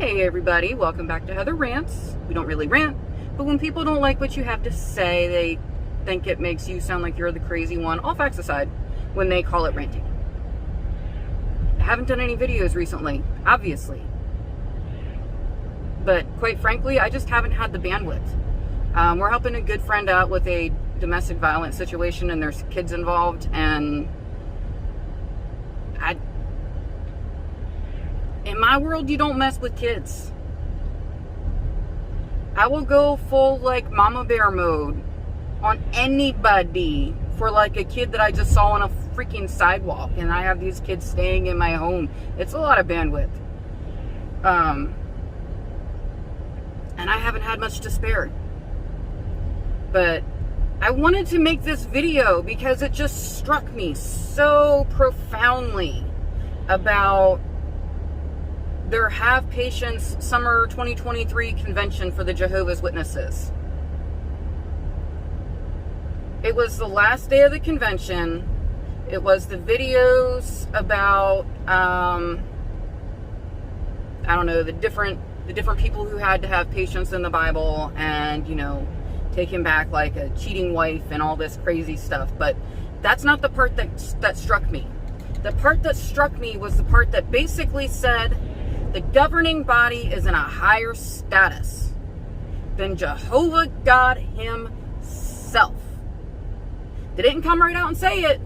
Hey everybody, welcome back to Heather Rants. We don't really rant, but when people don't like what you have to say, they think it makes you sound like you're the crazy one. All facts aside, when they call it ranting. I haven't done any videos recently, obviously. But quite frankly, I just haven't had the bandwidth. We're helping a good friend out with a domestic violence situation and there's kids involved, and in my world, you don't mess with kids. I will go full like mama bear mode on anybody for like a kid that I just saw on a freaking sidewalk, and I have these kids staying in my home. It's a lot of bandwidth. And I haven't had much to spare. But I wanted to make this video because it just struck me so profoundly about their Have Patience Summer 2023 convention for the Jehovah's Witnesses. It was the last day of the convention. It was the videos about, I don't know, the different people who had to have patience in the Bible and, you know, taking back like a cheating wife and all this crazy stuff. But that's not the part that struck me. The part that struck me was the part that basically said the governing body is in a higher status than Jehovah God himself. They didn't come right out and say it,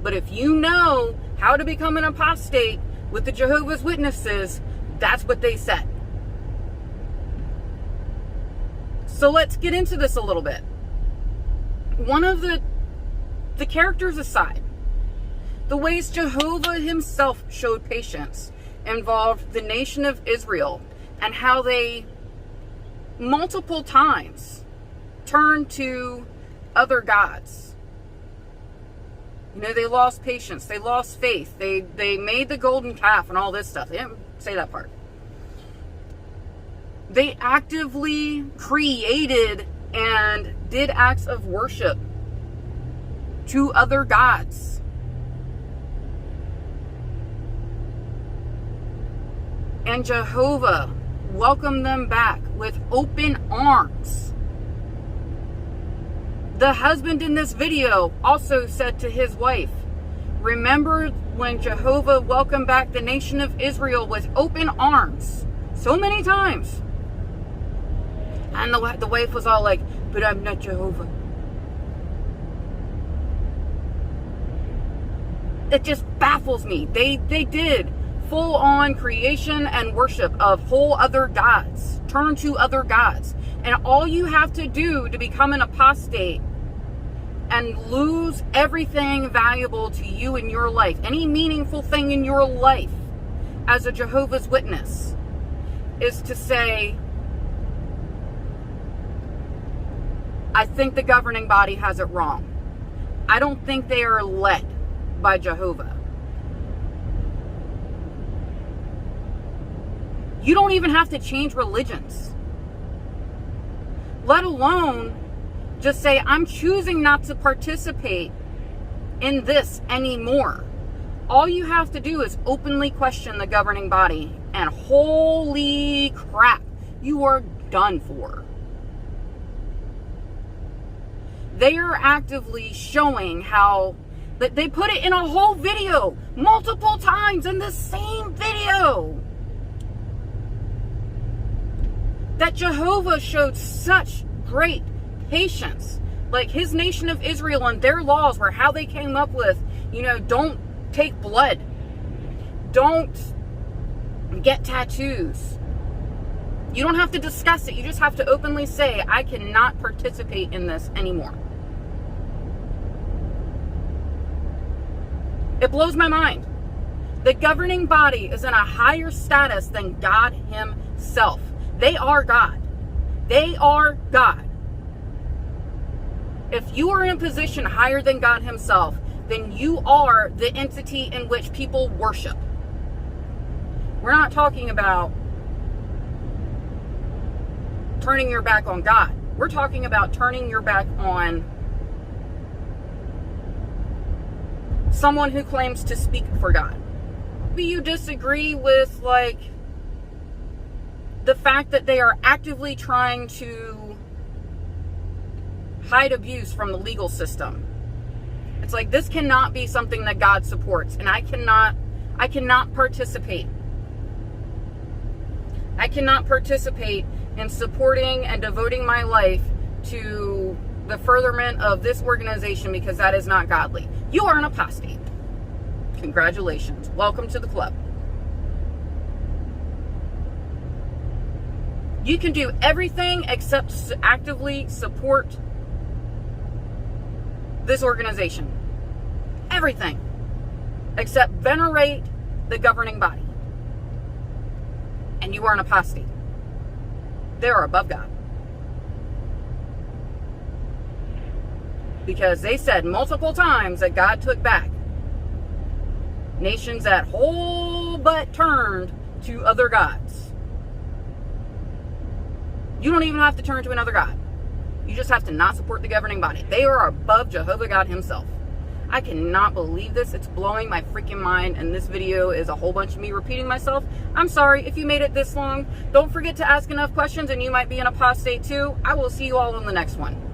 but if you know how to become an apostate with the Jehovah's Witnesses, that's what they said. So let's get into this a little bit. One of the characters aside, the ways Jehovah himself showed patience involved the nation of Israel and how they multiple times turned to other gods. You know, they lost patience, they lost faith, they made the golden calf and all this stuff. They didn't say that part. They actively created and did acts of worship to other gods. And Jehovah welcomed them back with open arms. The husband in this video also said to his wife, remember when Jehovah welcomed back the nation of Israel with open arms so many times? And the wife was all like, but I'm not Jehovah. It just baffles me. They did full-on creation and worship of whole other gods. Turn to other gods. And all you have to do to become an apostate and lose everything valuable to you in your life, any meaningful thing in your life as a Jehovah's Witness, is to say, I think the governing body has it wrong. I don't think they are led by Jehovah. You don't even have to change religions. Let alone just say, I'm choosing not to participate in this anymore. All you have to do is openly question the governing body, and holy crap, you are done for. They are actively showing how, that they put it in a whole video, multiple times in the same video, that Jehovah showed such great patience. Like his nation of Israel and their laws were how they came up with, you know, don't take blood. Don't get tattoos. You don't have to discuss it. You just have to openly say, I cannot participate in this anymore. It blows my mind. The governing body is in a higher status than God himself. They are God. They are God. If you are in a position higher than God himself, then you are the entity in which people worship. We're not talking about turning your back on God. We're talking about turning your back on someone who claims to speak for God. Maybe you disagree with like the fact that they are actively trying to hide abuse from the legal system. It's like, this cannot be something that God supports, and I cannot participate. I cannot participate in supporting and devoting my life to the furtherment of this organization, because that is not godly. You are an apostate. Congratulations. Welcome to the club. You can do everything except actively support this organization. Everything except venerate the governing body. And you are an apostate. They are above God. Because they said multiple times that God took back nations that whole butt turned to other gods. You don't even have to turn to another god. You just have to not support the governing body. They are above Jehovah God himself. I cannot believe this. It's blowing my freaking mind, and this video is a whole bunch of me repeating myself. I'm sorry if you made it this long. Don't forget to ask enough questions and you might be an apostate too. I will see you all in the next one.